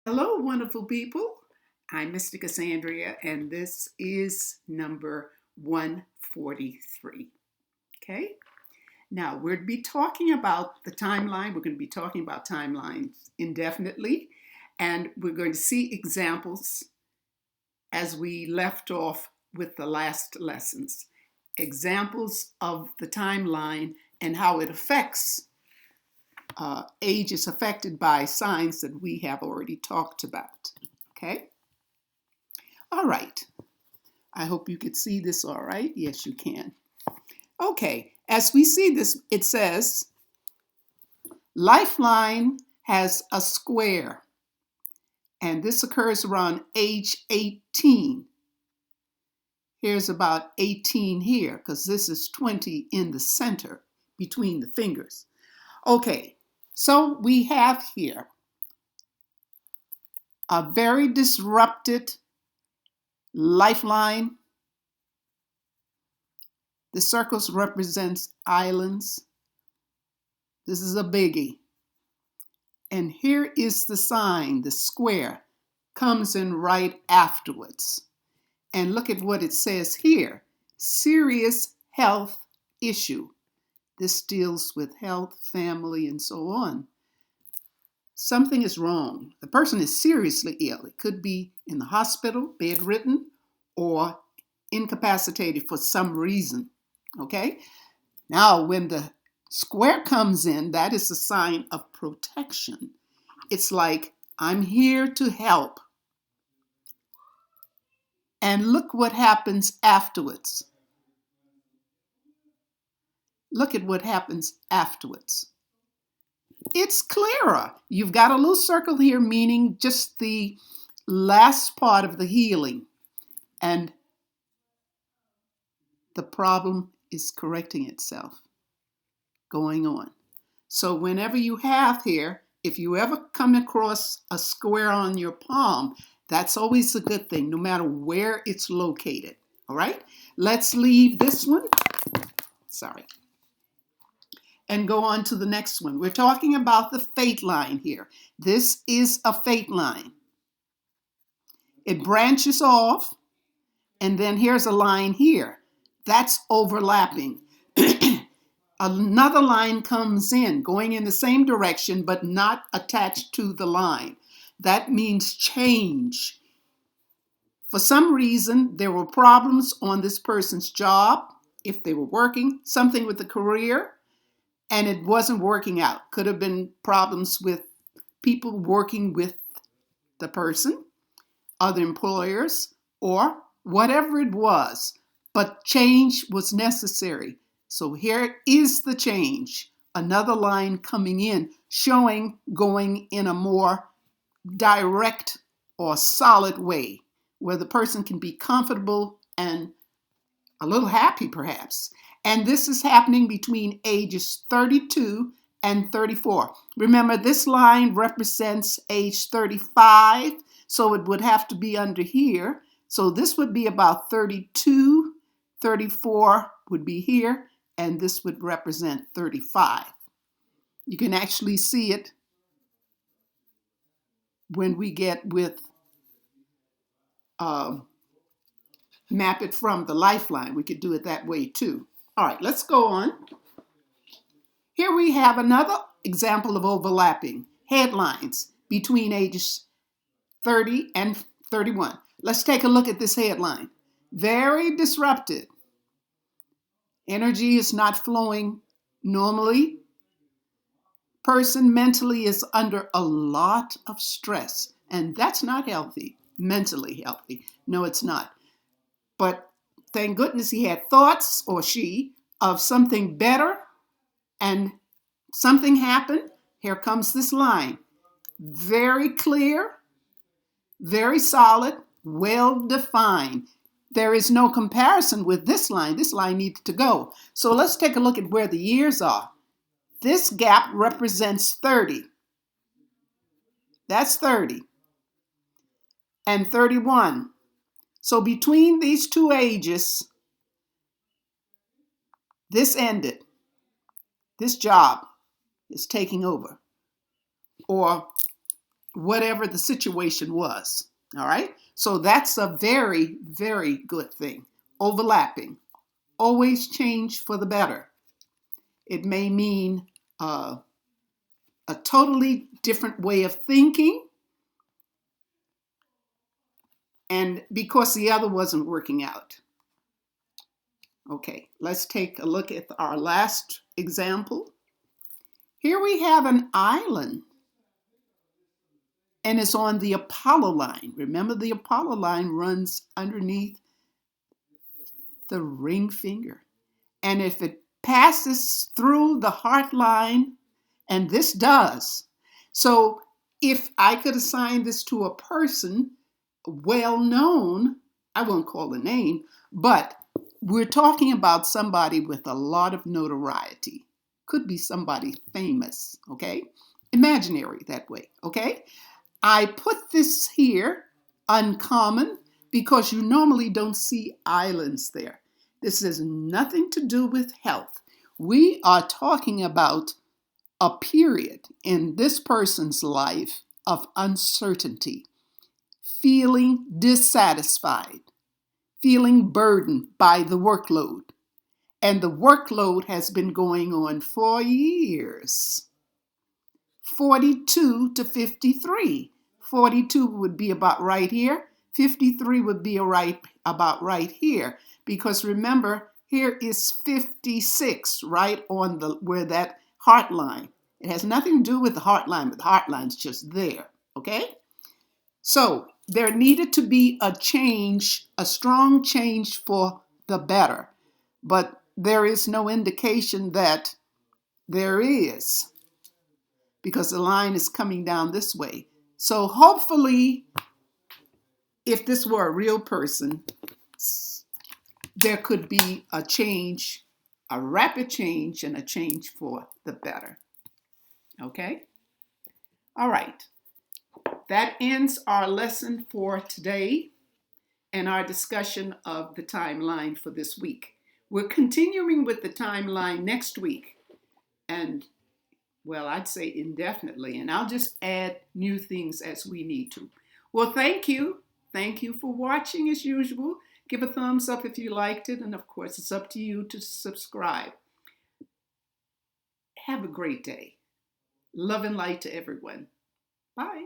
Hello, wonderful people. I'm Mystic Cassandria, and this is number 143. Okay, now we're going to be talking about the timeline. We're going to be talking about timelines indefinitely, and we're going to see examples as we left off with the last lessons. Examples of the timeline and how it affects age is affected by signs that we have already talked about. Okay? All right. I hope you could see this all right. Yes, you can. Okay. As we see this, it says lifeline has a square, and this occurs around age 18. Here's about 18 here because this is 20 in the center between the fingers. Okay, so we have here a very disrupted lifeline. The circles represents islands. This is a biggie. And here is the sign, the square, comes in right afterwards. And look at what it says here, serious health issue. This deals with health, family, and so on. Something is wrong. The person is seriously ill. It could be in the hospital, bedridden, or incapacitated for some reason. Okay? Now, when the square comes in, that is a sign of protection. It's like, I'm here to help. And look what happens afterwards. Look at what happens afterwards. It's clearer. You've got a little circle here, meaning just the last part of the healing. And the problem is correcting itself, going on. So whenever you have here, if you ever come across a square on your palm, that's always a good thing, no matter where it's located. All right? Let's leave this one. Sorry. And go on to the next one. We're talking about the fate line here. This is a fate line. It branches off, and then here's a line here. That's overlapping. Another line comes in, going in the same direction, but not attached to the line. That means change. For some reason, there were problems on this person's job, if they were working, something with the career, and it wasn't working out. Could have been problems with people working with the person, other employers, or whatever it was. But change was necessary. So here is the change. Another line coming in, showing going in a more direct or solid way, where the person can be comfortable and a little happy perhaps. And this is happening between ages 32 and 34. Remember, this line represents age 35, so it would have to be under here. So this would be about 32, 34 would be here, and this would represent 35. You can actually see it when we get with map it from the lifeline. We could do it that way too. All right, let's go on. Here we have another example of overlapping headlines between ages 30 and 31. Let's take a look at this headline. Very disrupted. Energy is not flowing normally. Person mentally is under a lot of stress, and that's not healthy, mentally healthy. No, it's not. But thank goodness he had thoughts, or she, of something better, and something happened. Here comes this line. Very clear, very solid, well-defined. There is no comparison with this line. This line needs to go. So let's take a look at where the years are. This gap represents 30. That's 30. And 31. So between these two ages, this ended. This job is taking over. Or whatever the situation was. All right. So that's a very, very good thing. Overlapping. Always change for the better. It may mean a totally different way of thinking, and because the other wasn't working out. Okay, let's take a look at our last example. Here we have an island, and it's on the Apollo line. Remember, the Apollo line runs underneath the ring finger. And if it passes through the heart line, and this does, so if I could assign this to a person well known, I won't call the name, but we're talking about somebody with a lot of notoriety. Could be somebody famous, okay? Imaginary that way, okay? I put this here, uncommon, because you normally don't see islands there. This has nothing to do with health. We are talking about a period in this person's life of uncertainty, feeling dissatisfied, feeling burdened by the workload. And the workload has been going on for years. 42 to 53. 42 would be about right here. 53 would be about right here. Because remember, here is 56, right on where that heart line. It has nothing to do with the heart line, but the heart line's just there, okay? So there needed to be a change, a strong change for the better. But there is no indication that there is, because the line is coming down this way. So hopefully, if this were a real person, there could be a change, a rapid change, and a change for the better. Okay? All right. That ends our lesson for today and our discussion of the timeline for this week. We're continuing with the timeline next week, and well, I'd say indefinitely, and I'll just add new things as we need to. Well, thank you. Thank you for watching as usual. Give a thumbs up if you liked it, and of course, it's up to you to subscribe. Have a great day. Love and light to everyone. Bye.